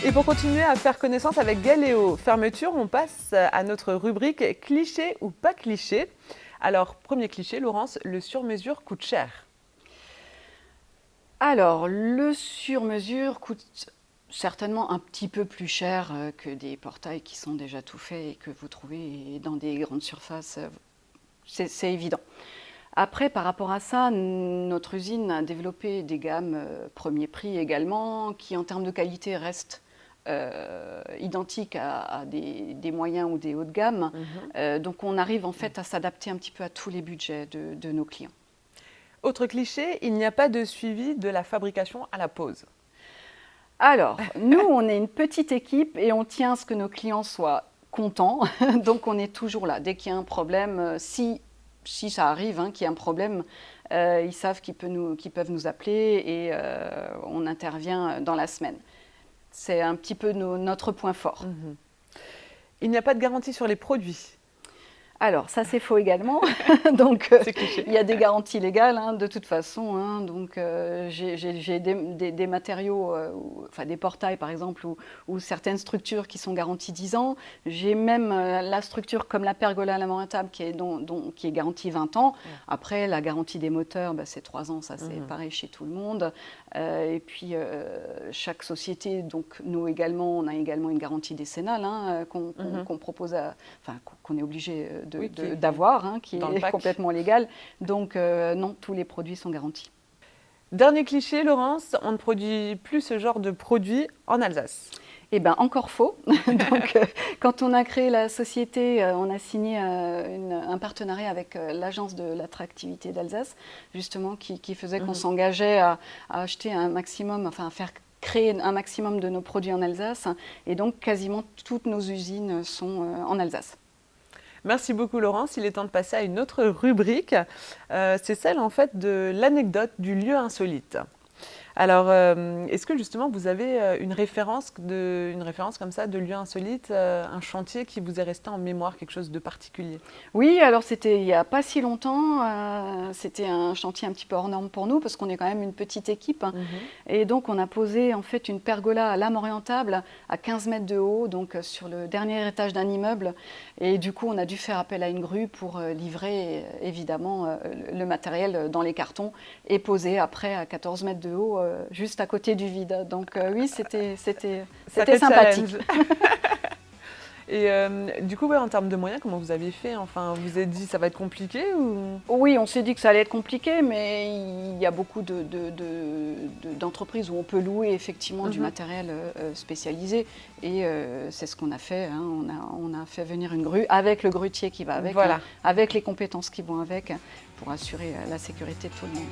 Et pour continuer à faire connaissance avec Galéo Fermeture, on passe à notre rubrique cliché ou pas cliché. Alors, premier cliché, Laurence, le sur-mesure coûte cher. Alors, le sur-mesure coûte certainement un petit peu plus cher que des portails qui sont déjà tout faits et que vous trouvez dans des grandes surfaces. C'est évident. Après, par rapport à ça, notre usine a développé des gammes premier prix également, qui en termes de qualité restent identiques à des moyens ou des hauts de gamme. Donc on arrive en fait à s'adapter un petit peu à tous les budgets de nos clients. Autre cliché, il n'y a pas de suivi de la fabrication à la pause. Alors, nous, on est une petite équipe et on tient à ce que nos clients soient contents. Donc on est toujours là. Dès qu'il y a un problème, si ça arrive, qu'il y a un problème, ils savent qu'ils peuvent nous appeler et on intervient dans la semaine. C'est un petit peu notre point fort. Il n'y a pas de garantie sur les produits. Alors, ça c'est faux également. Donc, C'est cliché. il y a des garanties légales de toute façon. Donc, j'ai des matériaux, enfin des portails par exemple, ou certaines structures qui sont garanties 10 ans. J'ai même la structure comme la pergola lamentable qui est garantie 20 ans. Après, la garantie des moteurs, c'est 3 ans. Ça, c'est pareil chez tout le monde. Et puis, chaque société, donc nous également, on a également une garantie décennale qu'on propose, qu'on est obligé d'avoir, qui est complètement légal. Donc non, tous les produits sont garantis. Dernier cliché, Laurence, on ne produit plus ce genre de produit en Alsace. Eh bien, encore faux. Donc, quand on a créé la société, on a signé un partenariat avec l'Agence de l'attractivité d'Alsace, justement, qui faisait qu'on s'engageait à acheter un maximum, enfin à faire créer un maximum de nos produits en Alsace. Et donc, quasiment toutes nos usines sont en Alsace. Merci beaucoup Laurence, il est temps de passer à une autre rubrique. C'est celle en fait de l'anecdote du lieu insolite. Alors, est-ce que justement vous avez une référence comme ça de lieu insolite, un chantier qui vous est resté en mémoire, quelque chose de particulier? Oui, alors c'était il n'y a pas si longtemps, c'était un chantier un petit peu hors norme pour nous parce qu'on est quand même une petite équipe. Et donc on a posé en fait une pergola à lame orientable à 15 mètres de haut, donc sur le dernier étage d'un immeuble. Et du coup on a dû faire appel à une grue pour livrer évidemment le matériel dans les cartons et poser après à 14 mètres de haut juste à côté du vide. Donc oui, c'était sympathique. Et du coup, en termes de moyens, comment vous avez fait? Enfin, vous vous êtes dit ça va être compliqué ou... Oui, on s'est dit que ça allait être compliqué, mais il y a beaucoup d'entreprises où on peut louer effectivement du matériel spécialisé. Et c'est ce qu'on a fait. On a fait venir une grue avec le grutier qui va avec, Voilà. avec les compétences qui vont avec, pour assurer la sécurité de tout le monde.